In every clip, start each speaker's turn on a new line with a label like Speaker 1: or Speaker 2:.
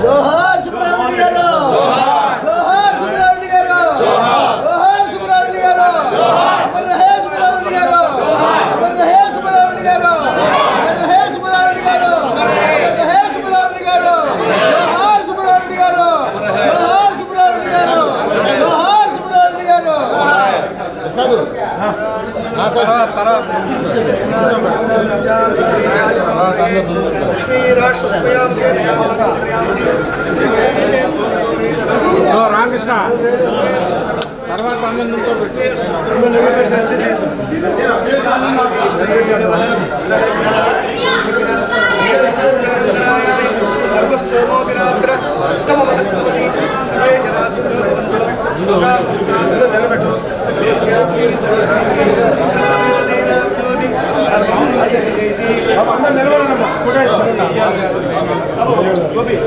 Speaker 1: जोहार सुब्रमण्य गारू जोहार सुब्रमण्य गारू जोहार सुब्रमण्य गारू अमर रहे सुब्रमण्य गारू अमर रहे सुब्रमण्य गारू अमर रहे सुब्रमण्य गारू अमर रहे सुब्रमण्य गारू जोहार सुब्रमण्य गारू जोहार सुब्रमण्य गारू जोहार सुब्रमण्य गारू साधु हां करो लक्ष्मी राष्ट्रस्वयं रामकृष्ण తర్వాత సర్వస్తోమోదిరాత్ర ఉత్తమ మహత్వమతి సర్వే జనా సుఖవంతు నిలబెట్టు ఫోటో గోపి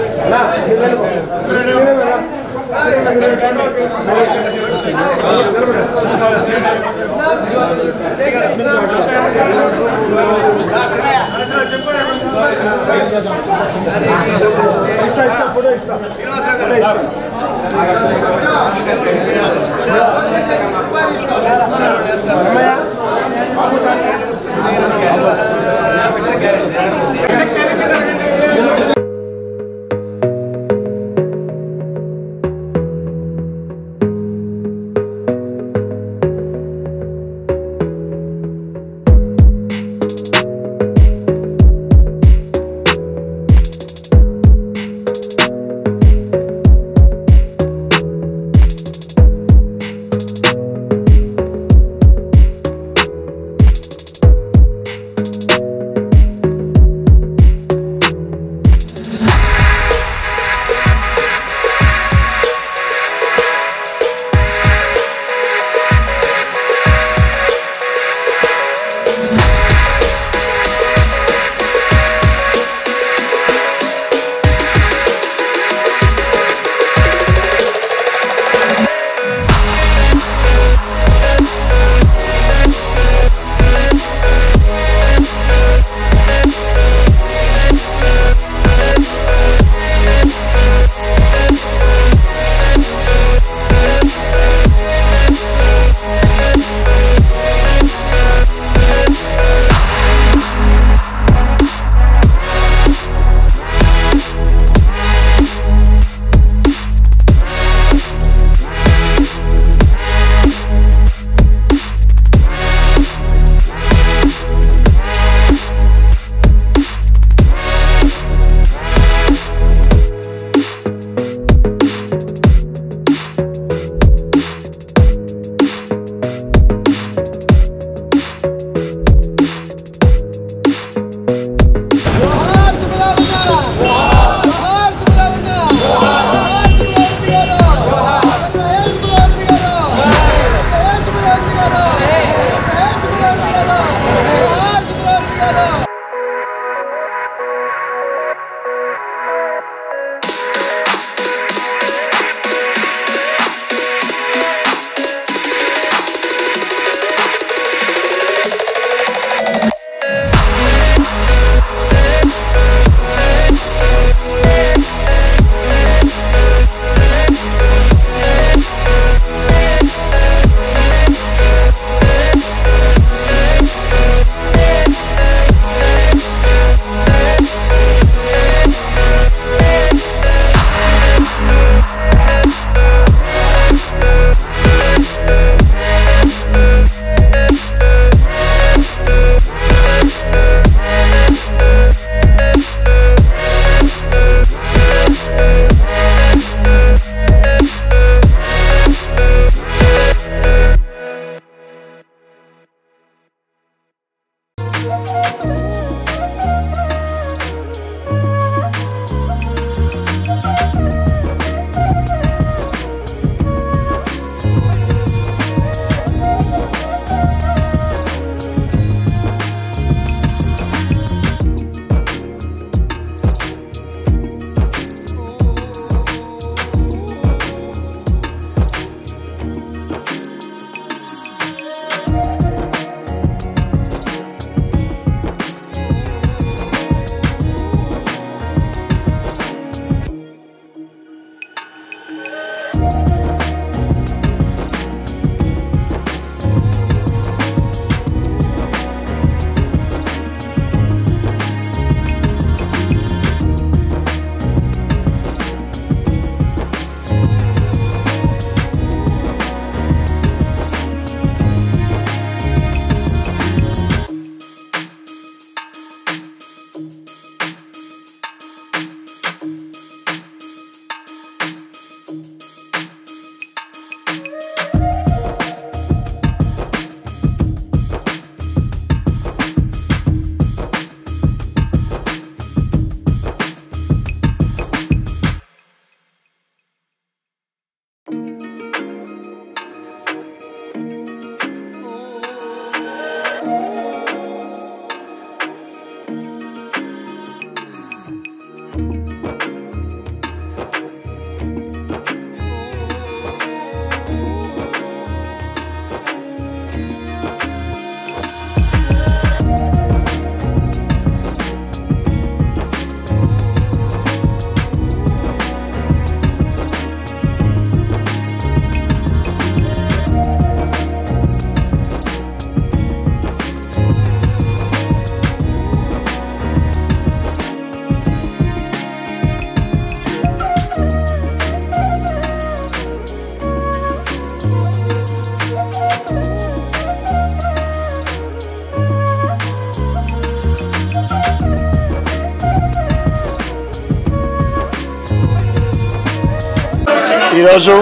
Speaker 2: ఈరోజు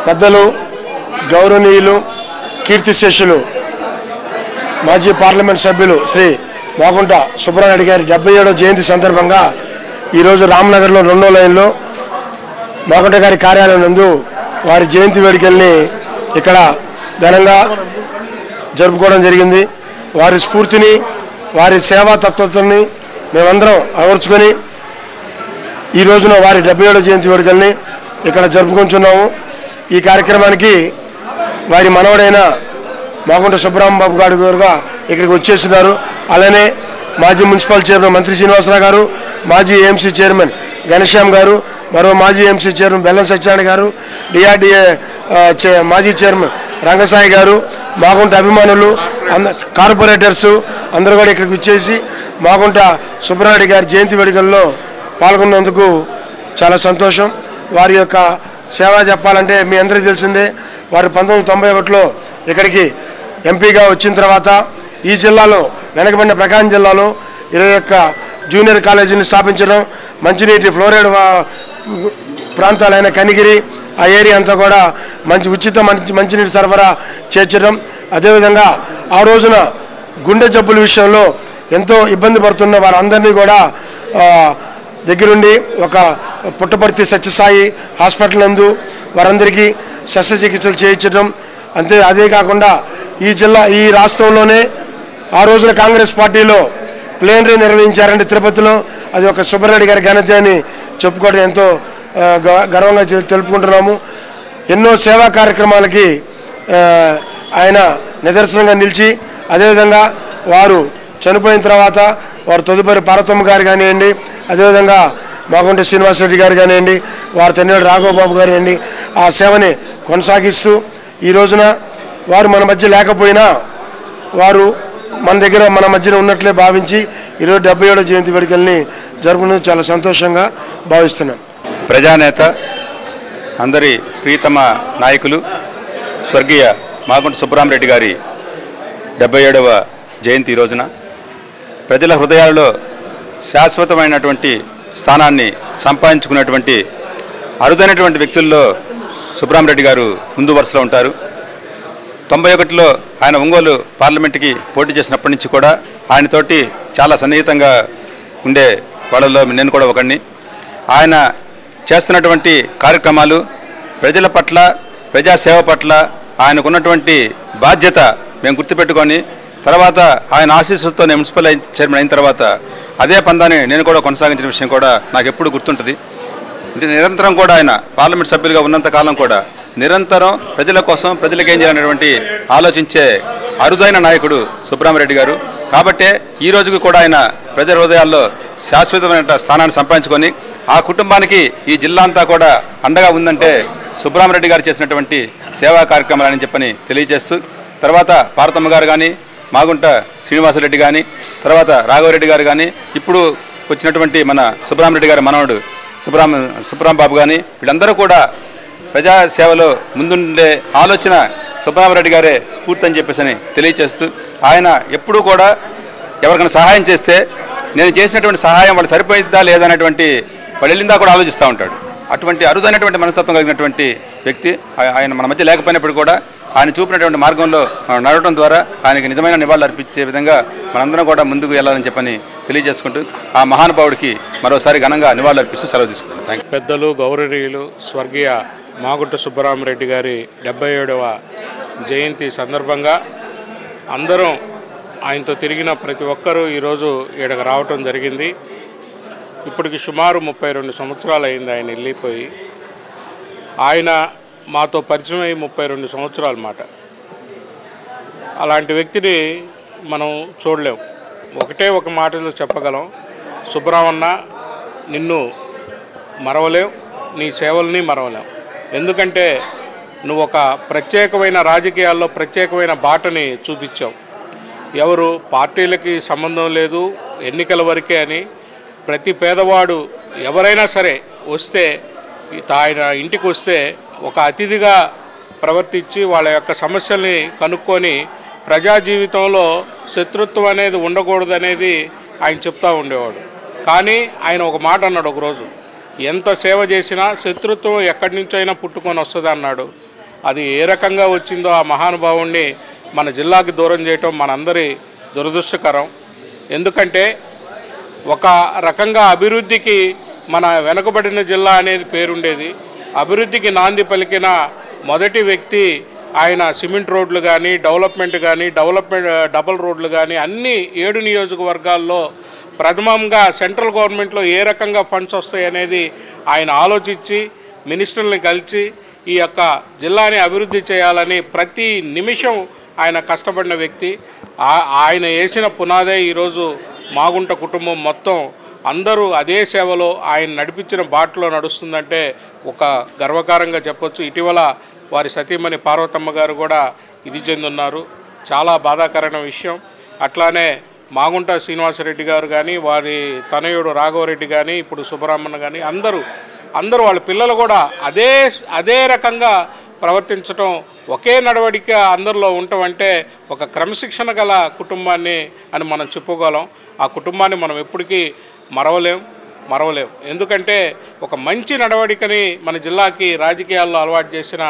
Speaker 2: పెద్దలు గౌరవనీయులు కీర్తిశేషులు మాజీ పార్లమెంట్ సభ్యులు శ్రీ మాగుంట సుబ్రహ్మణ్య గారి 77వ జయంతి సందర్భంగా ఈరోజు రామ్నగర్లో 2వ లైన్లో మాగుంట గారి కార్యాలయం నందు వారి జయంతి వేడుకల్ని ఇక్కడ ఘనంగా జరుపుకోవడం జరిగింది. వారి స్ఫూర్తిని వారి సేవా తత్వతని మేమందరం అమర్చుకొని ఈ రోజున వారి 77వ జయంతి వేడుకల్ని ఇక్కడ జరుపుకుంటున్నాము. ఈ కార్యక్రమానికి వారి మనవడైన మాగుంట సుబ్రహ్మబాబు గారుగా ఇక్కడికి వచ్చేస్తున్నారు. అలానే మాజీ మున్సిపల్ చైర్మన్ మంత్రి శ్రీనివాసరావు గారు, మాజీ ఏఎంసీ చైర్మన్ ఘనశ్యామ్ గారు, మరో మాజీ ఏఎంసీ చైర్మన్ బెల్లం సత్యనారాయణ గారు, డిఆర్డీఏ మాజీ చైర్మన్ రంగసాయి గారు, మాగుంట అభిమానులు, కార్పొరేటర్స్ అందరూ కూడా ఇక్కడికి వచ్చేసి మాగుంట సుబ్రహ్మణ్య గారి జయంతి వేడుకల్లో పాల్గొన్నందుకు చాలా సంతోషం. వారి యొక్క సేవ చెప్పాలంటే మీ అందరికీ తెలిసిందే. వారు 1991లో ఇక్కడికి ఎంపీగా వచ్చిన తర్వాత ఈ జిల్లాలో వెనకబడిన ప్రకాశం జిల్లాలో 21 జూనియర్ కాలేజీని స్థాపించడం, మంచినీటి ఫ్లోరైడ్ ప్రాంతాలైన కనిగిరి ఆ ఏరియా అంతా కూడా ఉచిత మంచినీటి సరఫరా చేర్చడం, అదేవిధంగా ఆ రోజున గుండె జబ్బుల విషయంలో ఎంతో ఇబ్బంది పడుతున్న వారందరినీ కూడా దగ్గరుండి ఒక పుట్టపర్తి సత్యసాయి హాస్పిటల్ నందు వారందరికీ శస్త్రచికిత్సలు చేయించడం, అదే కాకుండా ఈ రాష్ట్రంలోనే ఆ రోజున కాంగ్రెస్ పార్టీలో ప్లేనరీ నిర్వహించారండి తిరుపతిలో. అది ఒక సుబ్రహ్మణ్య గారి ఘనత అని చెప్పుకోవడం ఎంతో గర్వంగా తెలుపుకుంటున్నాము. ఎన్నో సేవా కార్యక్రమాలకి ఆయన నిదర్శనంగా నిలిచి, అదేవిధంగా వారు చనిపోయిన తర్వాత వారు తదుపరి పార్వతమ్మ గారు కానివ్వండి, అదేవిధంగా మాగుంట శ్రీనివాసరెడ్డి గారు కానివ్వండి, వారి తండ్రి రాఘవబాబు గారివ్వండి, ఆ సేవని కొనసాగిస్తూ ఈ రోజున వారు మన మధ్య లేకపోయినా వారు మన మధ్యన ఉన్నట్లే భావించి ఈరోజు 77వ జయంతి వేడుకల్ని జరుపుకుని చాలా సంతోషంగా భావిస్తున్నాం.
Speaker 3: ప్రజానేత, అందరి ప్రియతమ నాయకులు స్వర్గీయ మాగుంట సుబ్రహ్మణ్య గారి 77వ జయంతి రోజున ప్రజల హృదయాలలో శాశ్వతమైనటువంటి స్థానాన్ని సంపాదించుకున్నటువంటి అరుదైనటువంటి వ్యక్తుల్లో సుబ్రహ్మణ్య గారు ముందు వరుసలో ఉంటారు. 91లో ఆయన ఒంగోలు పార్లమెంట్కి పోటీ చేసినప్పటి నుంచి కూడా ఆయనతోటి చాలా సన్నిహితంగా ఉండే వాళ్ళలో నేను కూడా ఒకడిని. ఆయన చేస్తున్నటువంటి కార్యక్రమాలు ప్రజల పట్ల, ప్రజాసేవ పట్ల ఆయనకున్నటువంటి బాధ్యత మేము గుర్తుపెట్టుకొని తర్వాత ఆయన ఆశీస్సులతో నేను మున్సిపల్ చైర్మన్ అయిన తర్వాత అదే పందాన్ని నేను కూడా కొనసాగించిన విషయం కూడా నాకు ఎప్పుడు గుర్తుంటుంది. నిరంతరం కూడా ఆయన పార్లమెంట్ సభ్యులుగా ఉన్నంతకాలం కూడా నిరంతరం ప్రజల కోసం, ప్రజలకు ఏం చేయాలనేటువంటి ఆలోచించే అరుదైన నాయకుడు సుబ్రహ్మణ్య గారు. కాబట్టే ఈ రోజుకి కూడా ఆయన ప్రజల హృదయాల్లో శాశ్వతమైన స్థానాన్ని సంపాదించుకొని ఆ కుటుంబానికి ఈ జిల్లా అంతా కూడా అండగా ఉందంటే సుబ్రహ్మణ్య గారు చేసినటువంటి సేవా కార్యక్రమాలని చెప్పని తెలియజేస్తూ, తర్వాత పార్వతమ్మ గారు కానీ, మాగుంట శ్రీనివాసరెడ్డి కానీ, తర్వాత రాఘవరెడ్డి గారు కానీ, ఇప్పుడు వచ్చినటువంటి మన సుబ్రహ్మణ్య గారి మనవడు సుబ్రహ్మబాబు కానీ, వీళ్ళందరూ కూడా ప్రజాసేవలో ముందుండే ఆలోచన సుబ్రహ్మణ్య గారే స్ఫూర్తి అని చెప్పేసి తెలియజేస్తూ, ఆయన ఎప్పుడూ కూడా ఎవరికైనా సహాయం చేస్తే నేను చేసినటువంటి సహాయం వాళ్ళు సరిపోయిద్దా లేదనేటువంటి వాళ్ళు వెళ్ళిందా కూడా ఆలోచిస్తూ ఉంటాడు. అటువంటి అరుదైనటువంటి మనస్తత్వం కలిగినటువంటి వ్యక్తి. ఆయన మన మధ్య లేకపోయినప్పుడు కూడా ఆయన చూపినటువంటి మార్గంలో నడవడం ద్వారా ఆయనకి నిజమైన నివాళులు అర్పించే విధంగా మనందరం కూడా ముందుకు వెళ్ళాలని చెప్పని తెలియజేసుకుంటూ ఆ మహానుభావుడికి మరోసారి ఘనంగా నివాళులు అర్పిస్తూ సెలవు తీసుకుంటాం. Thank you.
Speaker 4: పెద్దలు గౌరవనీయులు స్వర్గీయ మాగుంట సుబ్బరామరెడ్డి గారి 77వ జయంతి సందర్భంగా అందరం ఆయనతో తిరిగిన ప్రతి ఒక్కరూ ఈరోజు ఇక్కడికి రావటం జరిగింది. ఇప్పటికి సుమారు 32 సంవత్సరాలు అయింది ఆయన వెళ్ళిపోయి. ఆయన మాతో పరిచయం అయ్యి 32 సంవత్సరాల మాట. అలాంటి వ్యక్తిని మనం చూడలేం. ఒకటే ఒక మాటలో చెప్పగలం, సుబ్బరామన్న నిన్ను మరవలేం, నీ సేవల్ని మరవలేం. ఎందుకంటే నువ్వు ఒక ప్రత్యేకమైన రాజకీయాల్లో ప్రత్యేకమైన బాటని చూపించావు. ఎవరు పార్టీలకి సంబంధం లేదు, ఎన్నికల వరకే అని ప్రతి పేదవాడు ఎవరైనా సరే వస్తే ఆయన ఇంటికి వస్తే ఒక అతిథిగా ప్రవర్తించి వాళ్ళ యొక్క సమస్యల్ని కనుక్కొని ప్రజా జీవితంలో శత్రుత్వం అనేది ఉండకూడదు అనేది ఆయన చెప్తూ ఉండేవాడు. కానీ ఆయన ఒక మాట అన్నాడు ఒకరోజు, ఎంత సేవ చేసినా శత్రుత్వం ఎక్కడి నుంచో అయినా పుట్టుకొని వస్తుంది అన్నాడు. అది ఏ రకంగా వచ్చిందో ఆ మహానుభావుణ్ణి మన జిల్లాకి దూరం చేయటం మనందరి దురదృష్టకరం. ఎందుకంటే ఒక రకంగా అభివృద్ధికి మన వెనుకబడిన జిల్లా అనేది పేరుండేది. అభివృద్ధికి నాంది పలికిన మొదటి వ్యక్తి ఆయన. సిమెంట్ రోడ్లు కానీ డబుల్ రోడ్లు కానీ అన్ని 7 నియోజకవర్గాల్లో ప్రథమంగా సెంట్రల్ గవర్నమెంట్లో ఏ రకంగా ఫండ్స్ వస్తాయి అనేది ఆయన ఆలోచించి మినిస్టర్ని కలిసి ఈ యొక్క జిల్లాని అభివృద్ధి చేయాలని ప్రతి నిమిషం ఆయన కష్టపడిన వ్యక్తి. ఆయన వేసిన పునాదే ఈరోజు మాగుంట కుటుంబం మొత్తం అందరూ అదే సేవలో ఆయన నడిపించిన బాటలో నడుస్తుందంటే ఒక గర్వకారంగా చెప్పొచ్చు. ఇటీవల వారి సతీమణి పార్వతమ్మ గారు కూడా ఇది చెందున్నారు. చాలా బాధాకరమైన విషయం. అట్లానే మాగుంట శ్రీనివాసరెడ్డి గారు కానీ, వారి తనయుడు రాఘవరెడ్డి కానీ, ఇప్పుడు సుబ్బరామన్న కానీ అందరూ వాళ్ళ పిల్లలు కూడా అదే రకంగా ప్రవర్తించటం, ఒకే నడవడిక అందరిలో ఉండటం అంటే ఒక క్రమశిక్షణ గల కుటుంబాన్ని అని మనం చెప్పుకోగలం. ఆ కుటుంబాన్ని మనం ఎప్పటికీ మరవలేం. ఎందుకంటే ఒక మంచి నడవడికని మన జిల్లాకి రాజకీయాల్లో అలవాటు చేసిన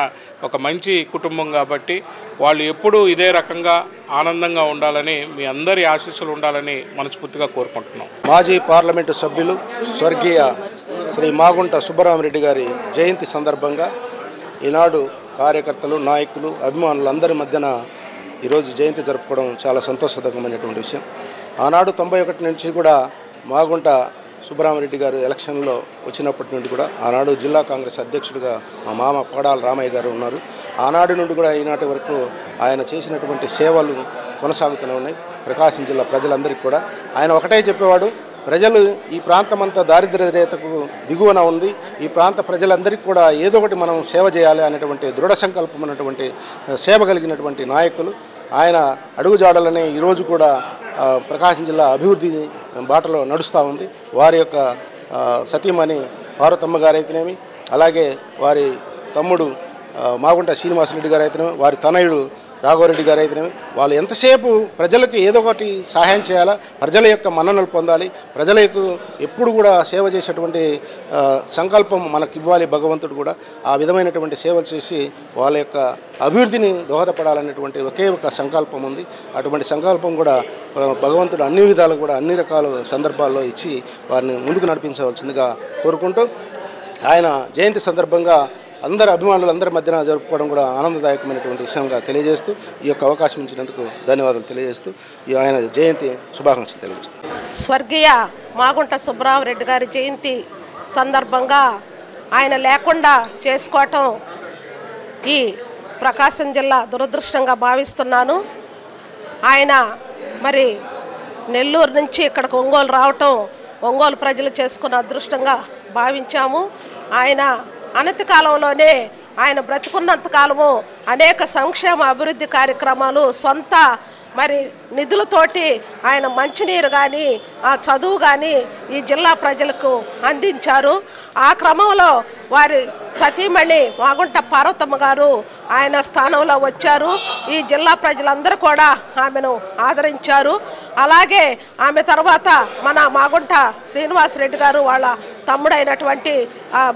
Speaker 4: ఒక మంచి కుటుంబం కాబట్టి వాళ్ళు ఎప్పుడూ ఇదే రకంగా ఆనందంగా ఉండాలని, మీ అందరి ఆశీస్సులు ఉండాలని మనస్ఫూర్తిగా కోరుకుంటున్నాం.
Speaker 5: మాజీ పార్లమెంటు సభ్యులు స్వర్గీయ శ్రీ మాగుంట సుబ్బరామరెడ్డి గారి జయంతి సందర్భంగా ఈనాడు కార్యకర్తలు, నాయకులు, అభిమానులు అందరి మధ్యన ఈరోజు జయంతి జరుపుకోవడం చాలా సంతోషకరమైనటువంటి విషయం. ఆనాడు 91 నుంచి కూడా మాగుంట సుబ్బరామరెడ్డి గారు ఎలక్షన్లో వచ్చినప్పటి నుండి కూడా ఆనాడు జిల్లా కాంగ్రెస్ అధ్యక్షుడిగా మా మామ పడాల రామయ్య గారు ఉన్నారు. ఆనాడు నుండి కూడా ఈనాటి వరకు ఆయన చేసినటువంటి సేవలు కొనసాగుతూనే ఉన్నాయి. ప్రకాశం జిల్లా ప్రజలందరికీ కూడా ఆయన ఒకటే చెప్పేవాడు, ప్రజలు ఈ ప్రాంతమంతా దారిద్ర్య రేఖకు దిగువన ఉంది, ఈ ప్రాంత ప్రజలందరికీ కూడా ఏదో ఒకటి మనం సేవ చేయాలి అనేటువంటి దృఢ సంకల్పం ఉన్నటువంటి సేవ కలిగినటువంటి నాయకులు. ఆయన అడుగుజాడలనే ఈరోజు కూడా ప్రకాశం జిల్లా అభివృద్ధి బాటలో నడుస్తూ ఉంది. వారి యొక్క సతీమణి పార్వతమ్మ గారు అయితేనేమి, అలాగే వారి తమ్ముడు మాగుంట శ్రీనివాసరెడ్డి గారు అయితేనేమి, వారి తనయుడు రాఘవరెడ్డి గారు అయితేనేమి, వాళ్ళు ఎంతసేపు ప్రజలకు ఏదో ఒకటి సహాయం చేయాలా, ప్రజల యొక్క మన్ననలు పొందాలి, ప్రజలకు ఎప్పుడు కూడా సేవ చేసేటువంటి సంకల్పం మనకు ఇవ్వాలి భగవంతుడు కూడా. ఆ విధమైనటువంటి సేవలు చేసి వాళ్ళ యొక్క అభివృద్ధిని దోహదపడాలనేటువంటి ఒకే ఒక సంకల్పం ఉంది. అటువంటి సంకల్పం కూడా భగవంతుడు అన్ని విధాలు కూడా అన్ని రకాల సందర్భాల్లో ఇచ్చి వారిని ముందుకు నడిపించవలసిందిగా కోరుకుంటూ, ఆయన జయంతి సందర్భంగా అందరి అభిమానులందరి మధ్యన జరుపుకోవడం కూడా ఆనందదాయకమైనటువంటి విషయంగా తెలియజేస్తూ ఈ యొక్క అవకాశం ఇచ్చినందుకు ధన్యవాదాలు తెలియజేస్తూ ఆయన జయంతి శుభాకాంక్షలు తెలియజేస్తూ,
Speaker 6: స్వర్గీయ మాగుంట సుబ్బరామరెడ్డి గారి జయంతి సందర్భంగా ఆయన లేకుండా చేసుకోవటం ఈ ప్రకాశం జిల్లా దురదృష్టంగా భావిస్తున్నాను. ఆయన మరి నెల్లూరు నుంచి ఇక్కడికి ఒంగోలు రావటం ఒంగోలు ప్రజలు చేసుకున్న అదృష్టంగా భావించాము. ఆయన అనతి కాలంలోనే ఆయన బ్రతికున్నంత కాలము అనేక సంక్షేమ అభివృద్ధి కార్యక్రమాలు సొంత మరి నిధులతోటి ఆయన మంచినీరు కానీ ఆ చదువు కానీ ఈ జిల్లా ప్రజలకు అందించారు. ఆ క్రమంలో వారి సతీమణి మాగుంట పార్వతమ్మ గారు ఆయన స్థానంలో వచ్చారు. ఈ జిల్లా ప్రజలందరూ కూడా ఆమెను ఆదరించారు. అలాగే ఆమె తర్వాత మన మాగుంట శ్రీనివాసరెడ్డి గారు వాళ్ళ తమ్ముడైనటువంటి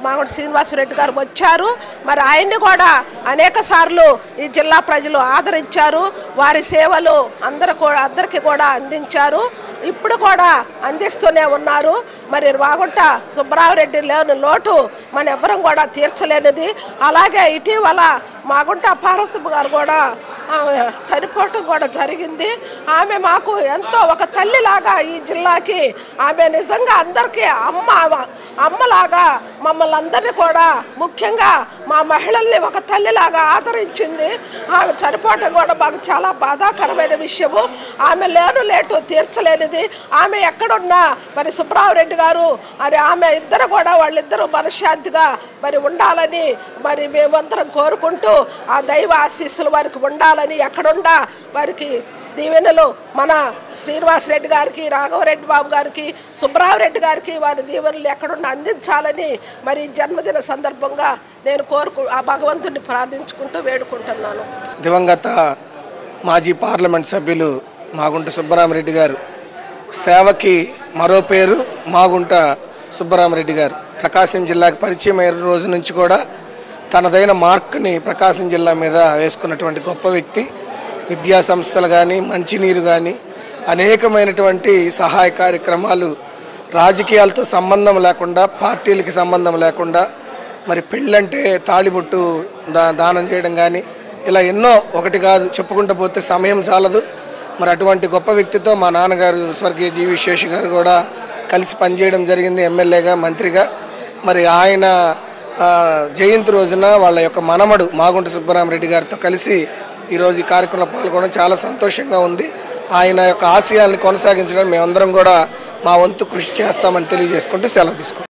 Speaker 6: మాగుంట శ్రీనివాసరెడ్డి గారు వచ్చారు. మరి ఆయన్ని కూడా అనేక సార్లు ఈ జిల్లా ప్రజలు ఆదరించారు. వారి సేవలు అందరికీ కూడా అందించారు. ఇప్పుడు కూడా అందిస్తూనే ఉన్నారు. మరి మాగుంట సుబ్బరామరెడ్డి లేని లోటు మన ఎవ్వరం కూడా తీర్చలేనిది. అలాగే ఇటీవల మాగుంట పార్వతమ్మ గారు కూడా చనిపోవటం కూడా జరిగింది. ఆమె మాకు ఎంతో ఒక తల్లిలాగా ఈ జిల్లాకి ఆమె నిజంగా అందరికీ అమ్మలాగా మమ్మల్ని అందరినీ కూడా ముఖ్యంగా మా మహిళల్ని ఒక తల్లిలాగా ఆదరించింది. ఆమె చనిపోవటం కూడా మాకు చాలా బాధాకరమైన విషయము. ఆమె లేటు తీర్చలేనిది. ఆమె ఎక్కడున్నా మరి సుబ్బరామరెడ్డి గారు మరి ఆమె ఇద్దరు కూడా వాళ్ళిద్దరూ మనశ్శాంతిగా మరి ఉండాలని మరి మేమందరం కోరుకుంటూ ఆ దైవ ఆశీస్సులు వారికి ఉండాలని ఎక్కడుండా వారికి దీవెనలు మన శ్రీనివాసరెడ్డి గారికి, రాఘవరెడ్డి బాబు గారికి, సుబ్బరామరెడ్డి గారికి వారి దీవెనలు ఎక్కడున్నా అందించాలని మరి జన్మదిన సందర్భంగా నేను ఆ భగవంతుడిని ప్రార్థించుకుంటూ వేడుకుంటున్నాను.
Speaker 7: దివంగత మాజీ పార్లమెంట్ సభ్యులు మాగుంట సుబ్బరామరెడ్డి గారు సేవకి మరో పేరు మాగుంట సుబ్బరామరెడ్డి గారు. ప్రకాశం జిల్లాకి పరిచయం అయిన రోజు నుంచి కూడా తనదైన మార్క్ని ప్రకాశం జిల్లా మీద వేసుకున్నటువంటి గొప్ప వ్యక్తి. విద్యా సంస్థలు కానీ, మంచినీరు కానీ, అనేకమైనటువంటి సహాయ కార్యక్రమాలు రాజకీయాలతో సంబంధం లేకుండా, పార్టీలకి సంబంధం లేకుండా, మరి పెళ్ళంటే తాళిబొట్టు దానం చేయడం కానీ, ఇలా ఎన్నో ఒకటి కాదు చెప్పుకుంటూ పోతే సమయం చాలదు. మరి అటువంటి గొప్ప వ్యక్తితో మా నాన్నగారు స్వర్గీయ జీవి శేషు గారు కూడా కలిసి పనిచేయడం జరిగింది, ఎమ్మెల్యేగా, మంత్రిగా. మరి ఆయన జయంతి రోజున వాళ్ళ యొక్క మనమడు మాగుంట సుబ్బరామరెడ్డి గారితో కలిసి ఈరోజు ఈ కార్యక్రమంలో పాల్గొనడం చాలా సంతోషంగా ఉంది. ఆయన యొక్క ఆశయాలను కొనసాగించడానికి మేమందరం కూడా మా వంతు కృషి చేస్తామని తెలియజేసుకుంటూ సెలవు తీసుకుంటాం.